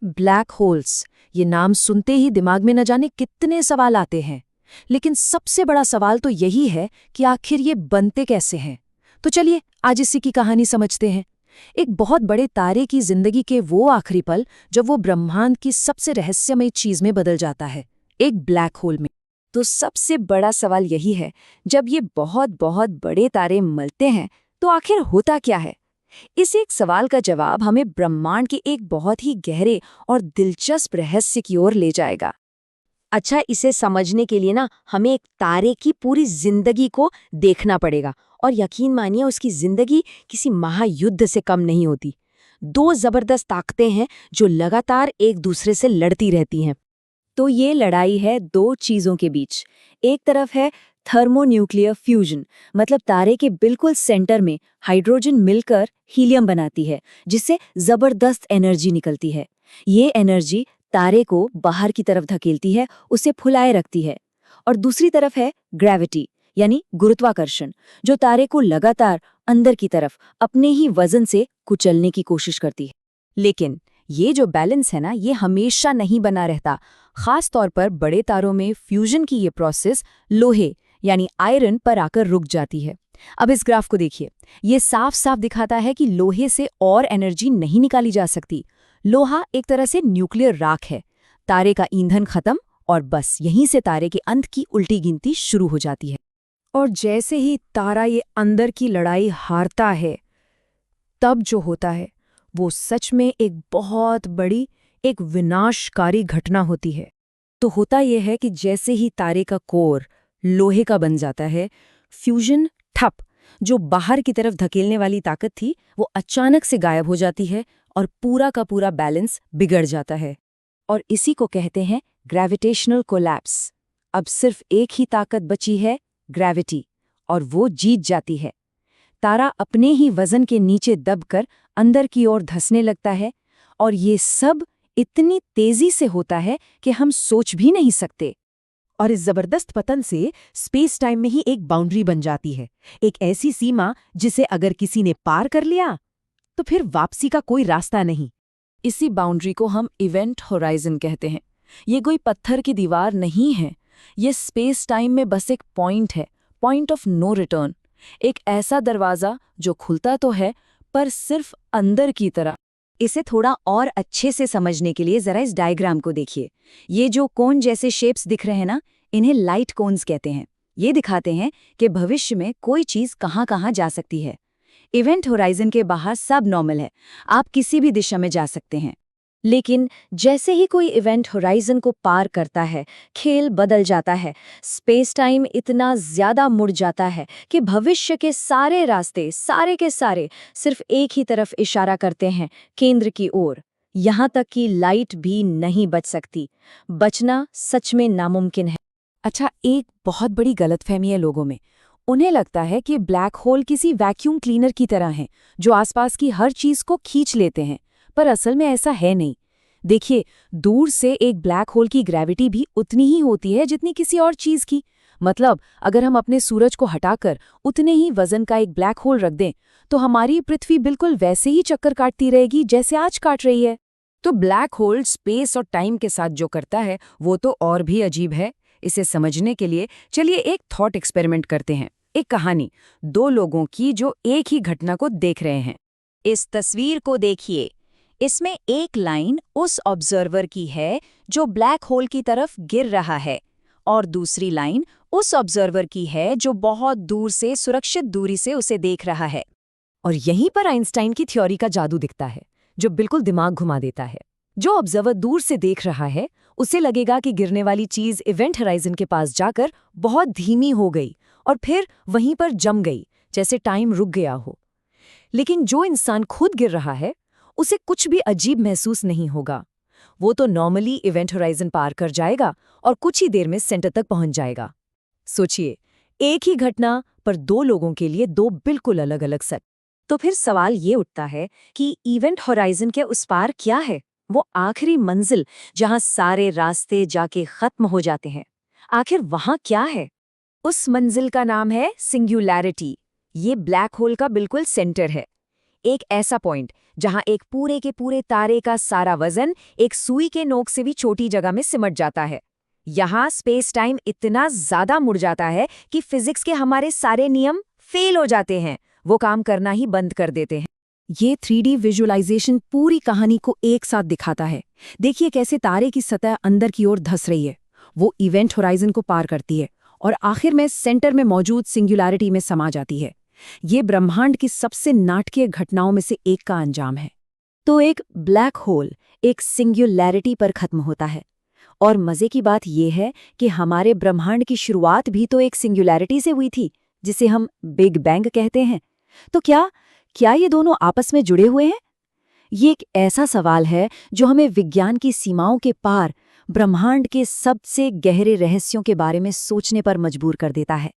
Black holes, ये नाम सुनते ही दिमाग में न जाने कितने सवाल आते हैं। लेकिन सबसे बड़ा सवाल तो यही है कि आखिर ये बनते कैसे हैं। तो चलिए आज इसी की कहानी समझते हैं। एक बहुत बड़े तारे की जिंदगी के वो आखिरी पल जब वो ब्रह्मांड की सबसे रहस्यमय चीज में बदल जाता है, एक ब्लैक होल में। तो सबसे बड़ा सवाल यही है, जब ये बहुत बहुत बड़े तारे मिलते हैं तो आखिर होता क्या है। इस एक सवाल का जवाब हमें ब्रह्मांड के एक बहुत ही गहरे और दिलचस्प रहस्य की ओर ले जाएगा। अच्छा, इसे समझने के लिए ना हमें एक तारे की पूरी जिंदगी को देखना पड़ेगा, और यकीन मानिए उसकी जिंदगी किसी महायुद्ध से कम नहीं होती। दो जबरदस्त ताकतें हैं जो लगातार एक दूसरे से लड़ती रहती हैं। तो ये लड़ाई है दो चीजों के बीच। एक तरफ है थर्मोन्यूक्लियर फ्यूजन, मतलब तारे के बिल्कुल सेंटर में हाइड्रोजन मिलकर हीलियम बनाती है, जिससे जबरदस्त एनर्जी निकलती है। ये एनर्जी तारे को बाहर की तरफ धकेलती है, उसे फुलाए रखती है। और दूसरी तरफ है ग्रेविटी, यानी गुरुत्वाकर्षण, जो तारे को लगातार अंदर की तरफ अपने ही वजन से कुचलने की कोशिश करती है। लेकिन ये जो बैलेंस है ना, ये हमेशा नहीं बना रहता। खास तौर पर बड़े तारों में फ्यूजन की ये प्रोसेस लोहे यानी आयरन पर आकर रुक जाती है। अब इस ग्राफ को देखिए, ये साफ साफ दिखाता है कि लोहे से और एनर्जी नहीं निकाली जा सकती। लोहा एक तरह से न्यूक्लियर राख है। तारे का ईंधन खत्म और बस यहीं से तारे के अंत की उल्टी गिनती शुरू हो जाती है। और जैसे ही तारा ये अंदर की लड़ाई हारता है, तब जो होता है वो सच में एक बहुत बड़ी, एक विनाशकारी घटना होती है। तो होता यह है कि जैसे ही तारे का कोर लोहे का बन जाता है, फ्यूजन ठप, जो बाहर की तरफ धकेलने वाली ताकत थी, वो अचानक से गायब हो जाती है और पूरा का पूरा बैलेंस बिगड़ जाता है। और इसी को कहते हैं ग्रेविटेशनल कोलैप्स। अब सिर्फ एक ही ताकत बची है, ग्रेविटी, और वो जीत जाती है। तारा अपने ही वजन के नीचे दबकर अंदर की ओर धंसने लगता है, और ये सब इतनी तेजी से होता है कि हम सोच भी नहीं सकते। और इस जबरदस्त पतन से स्पेस टाइम में ही एक बाउंड्री बन जाती है, एक ऐसी सीमा जिसे अगर किसी ने पार कर लिया तो फिर वापसी का कोई रास्ता नहीं। इसी बाउंड्री को हम इवेंट होराइजन कहते हैं। ये कोई पत्थर की दीवार नहीं है, ये स्पेस टाइम में बस एक पॉइंट है, पॉइंट ऑफ नो रिटर्न। एक ऐसा दरवाज़ा जो खुलता तो है पर सिर्फ अंदर की तरह। इसे थोड़ा और अच्छे से समझने के लिए जरा इस डायग्राम को देखिए। ये जो कोन जैसे शेप्स दिख रहे हैं ना, इन्हें लाइट कोन्स कहते हैं। ये दिखाते हैं कि भविष्य में कोई चीज़ कहाँ कहाँ जा सकती है। इवेंट होराइजन के बाहर सब नॉर्मल है, आप किसी भी दिशा में जा सकते हैं। लेकिन जैसे ही कोई इवेंट होराइजन को पार करता है, खेल बदल जाता है। स्पेस टाइम इतना ज़्यादा मुड़ जाता है कि भविष्य के सारे रास्ते, सारे के सारे, सिर्फ एक ही तरफ इशारा करते हैं, केंद्र की ओर। यहाँ तक कि लाइट भी नहीं बच सकती। बचना सच में नामुमकिन है। अच्छा, एक बहुत बड़ी गलतफहमी है लोगों में। उन्हें लगता है कि ब्लैक होल किसी वैक्यूम क्लीनर की तरह हैं, जो आसपास की हर चीज़ को खींच लेते हैं। पर असल में ऐसा है नहीं। देखिए, दूर से एक ब्लैक होल की ग्रेविटी भी उतनी ही होती है जितनी किसी और चीज की। मतलब अगर हम अपने सूरज को हटाकर उतने ही वजन का एक ब्लैक होल रख दें, तो हमारी पृथ्वी बिल्कुल वैसे ही चक्कर काटती रहेगी जैसे आज काट रही है। तो ब्लैक होल स्पेस और टाइम के साथ जो करता है वो तो और भी अजीब है। इसे समझने के लिए चलिए एक थॉट एक्सपेरिमेंट करते हैं। एक कहानी, दो लोगों की जो एक ही घटना को देख रहे हैं। इस तस्वीर को देखिए। इसमें एक लाइन उस ऑब्जर्वर की है जो ब्लैक होल की तरफ गिर रहा है, और दूसरी लाइन उस ऑब्जर्वर की है जो बहुत दूर से सुरक्षित दूरी से उसे देख रहा है। और यहीं पर आइंस्टाइन की थ्योरी का जादू दिखता है, जो बिल्कुल दिमाग घुमा देता है। जो ऑब्जर्वर दूर से देख रहा है, उसे लगेगा कि गिरने वाली चीज इवेंट होराइजन के पास जाकर बहुत धीमी हो गई और फिर वहीं पर जम गई, जैसे टाइम रुक गया हो। लेकिन जो इंसान खुद गिर रहा है, उसे कुछ भी अजीब महसूस नहीं होगा। वो तो नॉर्मली इवेंट होराइजन पार कर जाएगा और कुछ ही देर में सेंटर तक पहुंच जाएगा। सोचिए, एक ही घटना पर दो लोगों के लिए दो बिल्कुल अलग अलग सच। तो फिर सवाल ये उठता है कि इवेंट होराइजन के उस पार क्या है, वो आखिरी मंजिल जहां सारे रास्ते जाके खत्म हो जाते हैं। आखिर वहां क्या है? उस मंजिल का नाम है सिंगुलैरिटी। ये ब्लैक होल का बिल्कुल सेंटर है। एक ऐसा पॉइंट जहां एक पूरे के पूरे तारे का सारा वजन एक सुई के नोक से भी छोटी जगह में सिमट जाता है। यहाँ स्पेस टाइम इतना ज्यादा मुड़ जाता है कि फिजिक्स के हमारे सारे नियम फेल हो जाते हैं, वो काम करना ही बंद कर देते हैं। ये 3D विजुअलाइजेशन पूरी कहानी को एक साथ दिखाता है। देखिए कैसे तारे की सतह अंदर की ओर धंस रही है, वो इवेंट होराइजन को पार करती है और आखिर में सेंटर में मौजूद सिंगुलैरिटी में समा जाती है। ये ब्रह्मांड की सबसे नाटकीय घटनाओं में से एक का अंजाम है। तो एक ब्लैक होल एक सिंगुलैरिटी पर खत्म होता है। और मजे की बात यह है कि हमारे ब्रह्मांड की शुरुआत भी तो एक सिंगुलैरिटी से हुई थी, जिसे हम बिग बैंग कहते हैं। तो क्या ये दोनों आपस में जुड़े हुए हैं? ये एक ऐसा सवाल है जो हमें विज्ञान की सीमाओं के पार ब्रह्मांड के सबसे गहरे रहस्यों के बारे में सोचने पर मजबूर कर देता है।